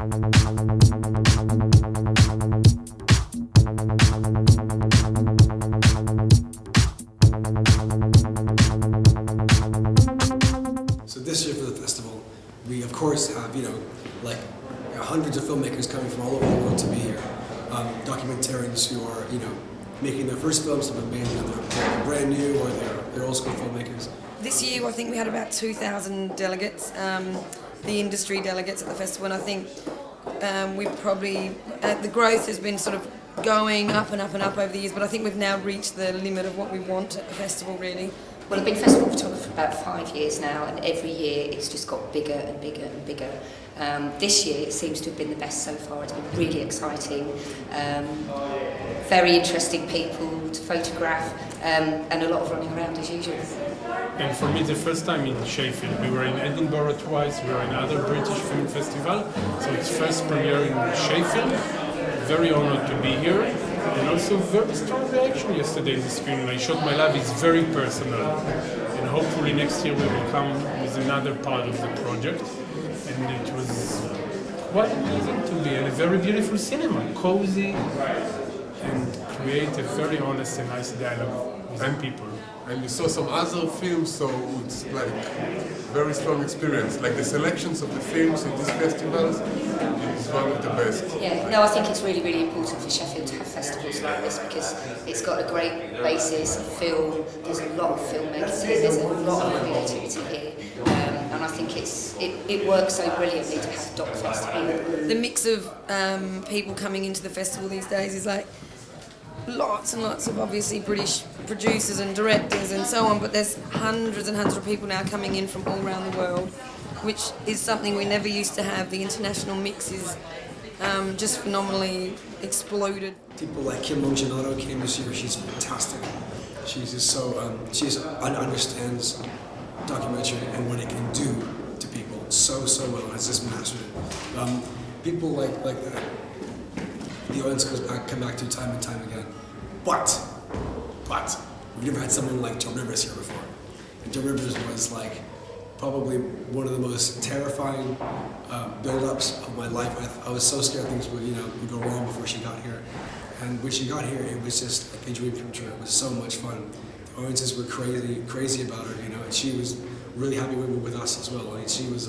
So this year for the festival, we of course have, hundreds of filmmakers coming from all over the world to be here. Documentarians who are, making their first films, some have made them, they're brand new or they're old school filmmakers. This year I think we had about 2,000 delegates, the industry delegates at the festival, and I think we probably, the growth has been sort of going up and up and up over the years, but I think we've now reached the limit of what we want at the festival really. Well, I've been festival photographer for about 5 years now, and every year it's just got bigger and bigger and bigger. This year it seems to have been the best so far. It's been really exciting, very interesting people to photograph, and a lot of running around as usual. And for me, the first time in Sheffield. We were in Edinburgh twice, we were in another British film festival, so it's first premiere in Sheffield. Very honored to be here, and also very strong reaction yesterday in the screen. I shot my love, it's very personal, and hopefully next year we will come with another part of the project. And it was quite amazing to be in a very beautiful cinema, cozy, and create a very honest and nice dialogue with the people. And you saw some other films, so it's like very strong experience. Like the selections of the films in these festivals is one of the best. Yeah, no, I think it's really, really important for Sheffield to have festivals like this because it's got a great basis of film. There's a lot of filmmakers here. There's a lot of creativity here, and I think it works so brilliantly to have Docfest here. The mix of people coming into the festival these days is like lots and lots of obviously British producers and directors and so on, but there's hundreds and hundreds of people now coming in from all around the world, which is something we never used to have. The international mix is just phenomenally exploded. People like Kim Longinotto came this year. She's fantastic. She's just so understands documentary and what it can do to people so well. Has just mastered it. People like that. The audience come back to time and time again. But we've never had someone like Joe Rivers here before. And Joe Rivers was like probably one of the most terrifying build-ups of my life. I was so scared things would go wrong before she got here. And when she got here, it was just like a dream come true. It was so much fun. The audiences were crazy about her, and she was really happy with us as well. I mean, she was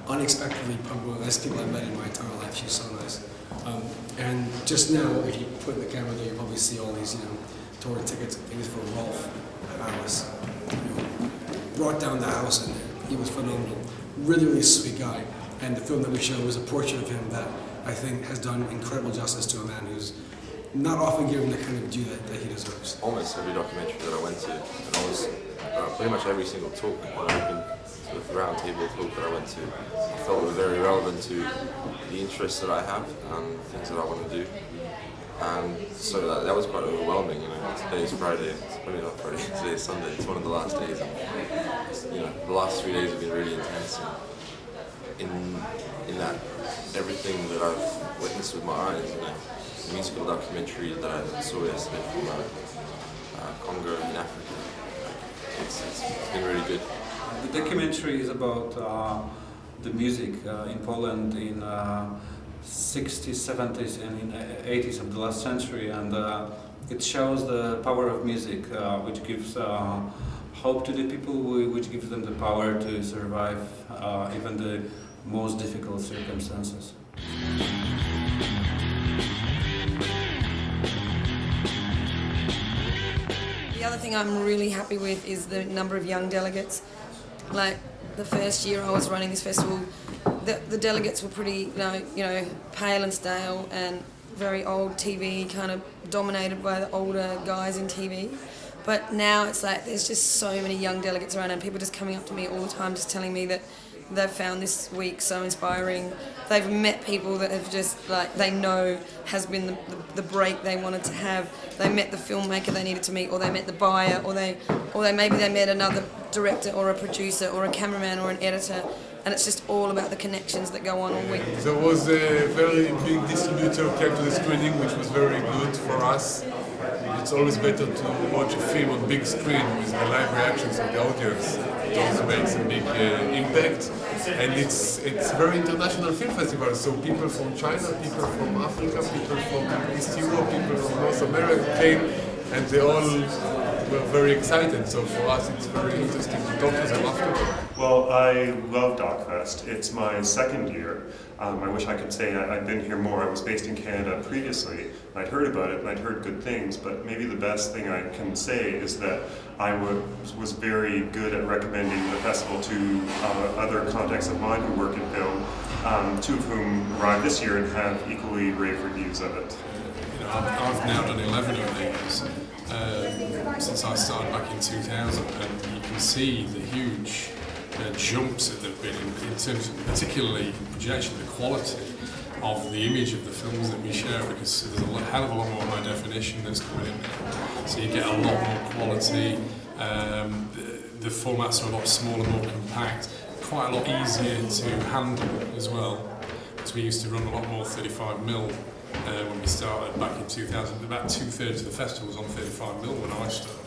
unexpectedly probably one of the best people I've met in my entire life. She's so nice. And just now, if you put the camera there, you'll probably see all these, tour tickets and things for Rolf Harris. Brought down the house in there. He was phenomenal. Really, really sweet guy. And the film that we showed was a portrait of him that I think has done incredible justice to a man who's not often given the kind of due that he deserves. Almost every documentary that I went to, and almost pretty much every single talk, when I've been sort of round table talk that I went to, I felt were very relevant to the interests that I have and things that I want to do. And so that was quite overwhelming. Today is Friday. Probably not Friday. Today is Sunday. It's one of the last days. And, the last 3 days have been really intense. In that everything that I've witnessed with my eyes, the musical documentary that I saw yesterday from Congo in Africa, it's been really good. The documentary is about the music in Poland in 60s, 70s and in 80s of the last century, and it shows the power of music, which gives hope to the people, which gives them the power to survive even the most difficult circumstances. The other thing I'm really happy with is the number of young delegates. Like the first year I was running this festival, the delegates were pretty, pale and stale and very old TV, kind of dominated by the older guys in TV. But now it's like there's just so many young delegates around and people just coming up to me all the time just telling me that they've found this week so inspiring. They've met people that have just, they know has been the break they wanted to have. They met the filmmaker they needed to meet, or they met the buyer, or maybe they met another director or a producer or a cameraman or an editor, and it's just all about the connections that go on all week. There was a very big distributor who came to the screening, which was very good for us. It's always better to watch a film on big screen with the live reactions of the audience. it makes a big impact. And it's very international film festival, so people from China, people from Africa, people from East Europe, people from North America came, and they all were very excited. So for us it's very interesting to talk to them afterwards. Well, I love Docfest. It's my second year. I wish I could say I've been here more. I was based in Canada previously. I'd heard about it and I'd heard good things, but maybe the best thing I can say is that I was very good at recommending the festival to other contacts of mine who work in film, two of whom arrived this year and have equally rave reviews of it. You know, I've now done 11 of these since I started back in 2000, and you can see the huge jumps that there have been in terms of particularly in projection, the quality of the image of the films that we share, because there's a hell of a lot more high definition that's coming in now. So you get a lot more quality, the formats are a lot smaller, more compact, quite a lot easier to handle as well. Because we used to run a lot more 35mm when we started back in 2000. About 2/3 of the festival was on 35mm when I started.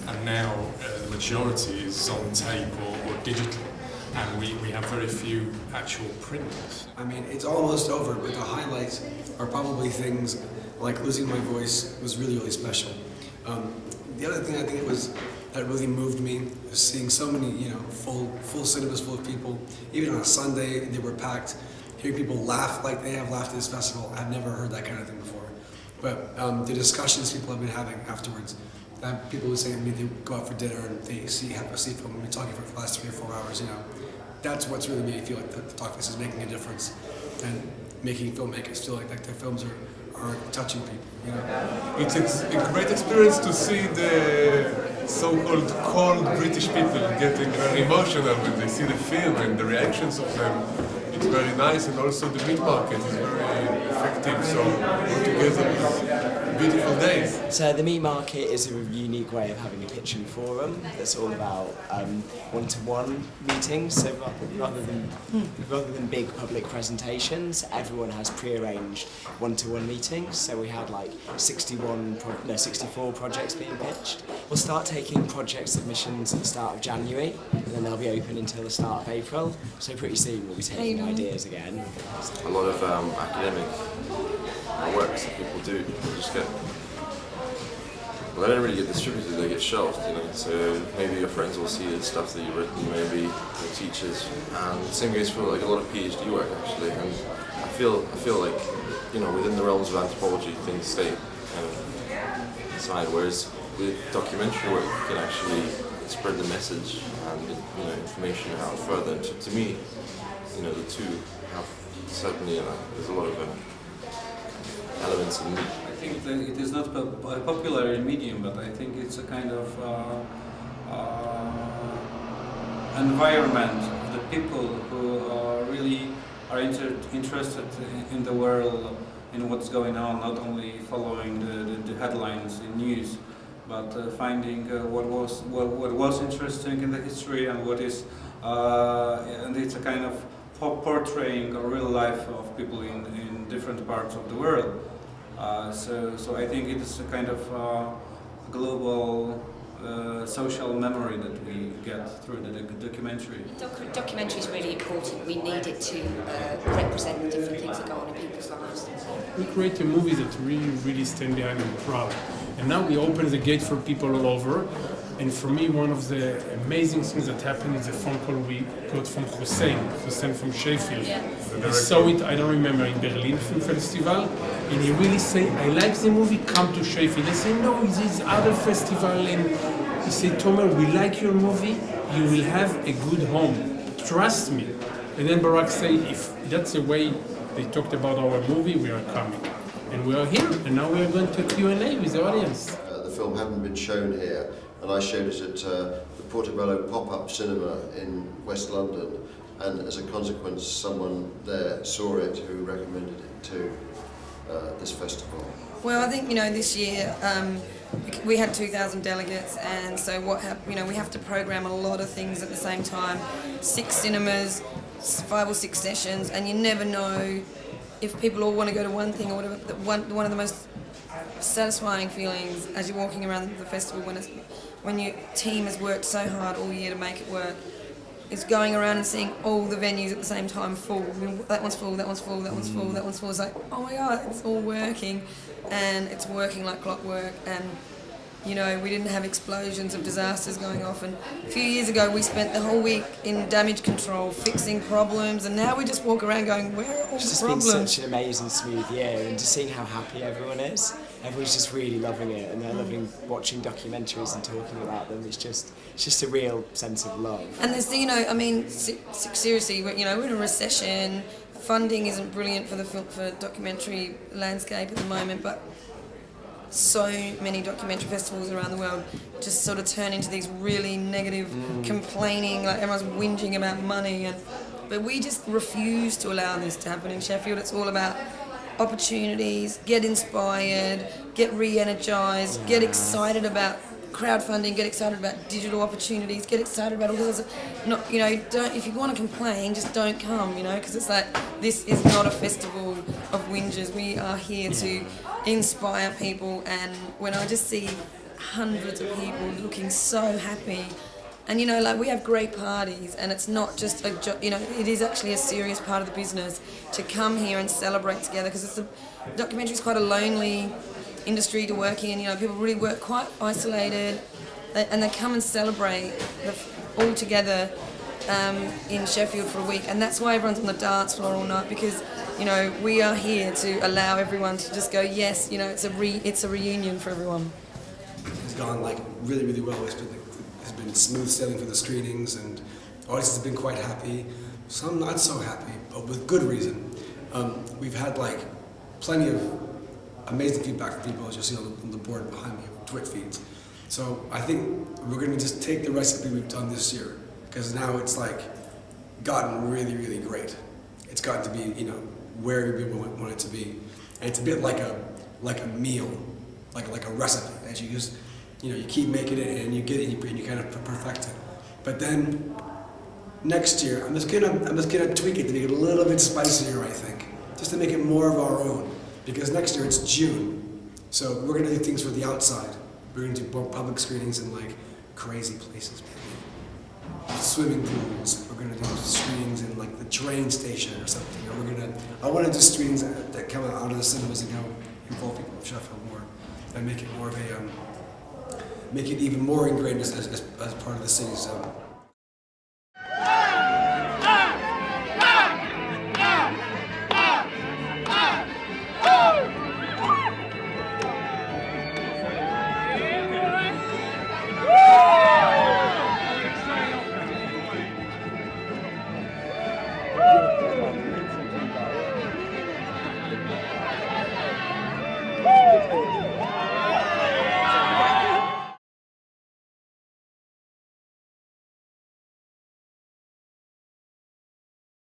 And now the majority is on tape or digital. And we have very few actual prints. I mean, it's almost over, but the highlights are probably things like Losing My Voice was really, really special. The other thing I think that really moved me was seeing so many, full cinemas full of people. Even on a Sunday, they were packed. Hearing people laugh like they have laughed at this festival, I've never heard that kind of thing before. But the discussions people have been having afterwards, people would say to me they go out for dinner and they have a film and we're talking for the last 3 or 4 hours, That's what's really made me feel like the Docfest is making a difference and making filmmakers feel like their films are touching people, It's a great experience to see the so-called cold British people getting very emotional when they see the film and the reactions of them. It's very nice, and also the meat market is very effective, so altogether it's beautiful days. So the meat market is a unique way of having a pitching forum that's all about one-to-one meetings. So rather than big public presentations, everyone has pre-arranged one-to-one meetings. So we had 64 projects being pitched. We'll start taking project submissions at the start of January, and then they'll be open until the start of April. So pretty soon we'll be taking ideas again. A lot of academic works that people do just get, they don't really get distributed, they get shelved, so maybe your friends will see the stuff that you've written, maybe your teachers, and the same goes for a lot of PhD work actually, and I feel like, within the realms of anthropology things stay aside, whereas with documentary work you can actually spread the message and information out further, and to me, the two have certainly, there's a lot of elements in me. I think that it is not a popular medium, but I think it's a kind of environment of the people who really are interested in the world, in what's going on, not only following the headlines in news, but finding what was interesting in the history and what is, and it's a kind of portraying a real life of people in different parts of the world. So I think it is a kind of global social memory that we get through the documentary. Documentary is really important. We need it to represent the different things that go on in people's lives. We create a movie that really stand behind and proud. And now we open the gate for people all over. And for me, one of the amazing things that happened is a phone call we got from Hussein from Sheffield. Yeah. He saw it, I don't remember, in Berlin Film Festival, and he really said, I like the movie, come to Sheffield. I said, no, it's this other festival, and he said, Tomer, we like your movie, you will have a good home, trust me. And then Barak said, if that's the way they talked about our movie, we are coming. And we are here, and now we are going to Q&A with the audience. The film hadn't been shown here, and I showed it at the Portobello pop-up cinema in West London, and as a consequence someone there saw it who recommended it to this festival. Well, I think, this year we had 2,000 delegates, and so we have to program a lot of things at the same time. 6 cinemas, 5 or 6 sessions, and you never know if people all want to go to one thing or whatever. One of the most satisfying feelings as you're walking around the festival when your team has worked so hard all year to make it work, is going around and seeing all the venues at the same time full. That one's full, that one's full, that one's full, that one's full. It's like, oh my God, it's all working, and it's working like clockwork. And you know, we didn't have explosions of disasters going off. And a few years ago, we spent the whole week in damage control, fixing problems, and now we just walk around going, where are all It's the just problems? been such an amazing, smooth year, and just seeing how happy everyone is. Everyone's just really loving it, and they're loving watching documentaries and talking about them. It's just a real sense of love. And there's, you know, I mean, seriously, we're in a recession. Funding isn't brilliant for the for documentary landscape at the moment, but so many documentary festivals around the world just sort of turn into these really negative, complaining, like everyone's whinging about money, but we just refuse to allow this to happen in Sheffield. It's all about opportunities, get inspired, get re-energised, get excited about crowdfunding, get excited about digital opportunities, get excited about all this. Not, you know, don't, if you want to complain, just don't come, you know, because it's like, this is not a festival of whingers. We are here to inspire people, and when I just see hundreds of people looking so happy, and you know, like, we have great parties, and it's not just a you know, it is actually a serious part of the business to come here and celebrate together, because documentary is quite a lonely industry to work in. You know, people really work quite isolated, and they come and celebrate all together in Sheffield for a week, and that's why everyone's on the dance floor all night, because you know, we are here to allow everyone to just go, yes, you know, it's a reunion for everyone. It's gone like really, really well. It's been smooth sailing for the screenings, and audiences have been quite happy. Some not so happy, but with good reason. We've had like plenty of amazing feedback from people, as you'll see on the board behind me, Twitch feeds. So I think we're going to just take the recipe we've done this year, because now it's like gotten really, really great. It's gotten to be, you know, where people want it to be, and it's a bit like a meal, like a recipe. As you just, you know, you keep making it and you get it and you kind of perfect it. But then next year, I'm just gonna tweak it to make it a little bit spicier, I think, just to make it more of our own. Because next year it's June, so we're gonna do things for the outside. We're gonna do more public screenings in like crazy places, maybe swimming pools. We're gonna do screenings in like the train station or something. Or I want to do screenings that come out of the cinemas and go involve people of Sheffield more, and make it more of a, make it even more ingrained as part of the city's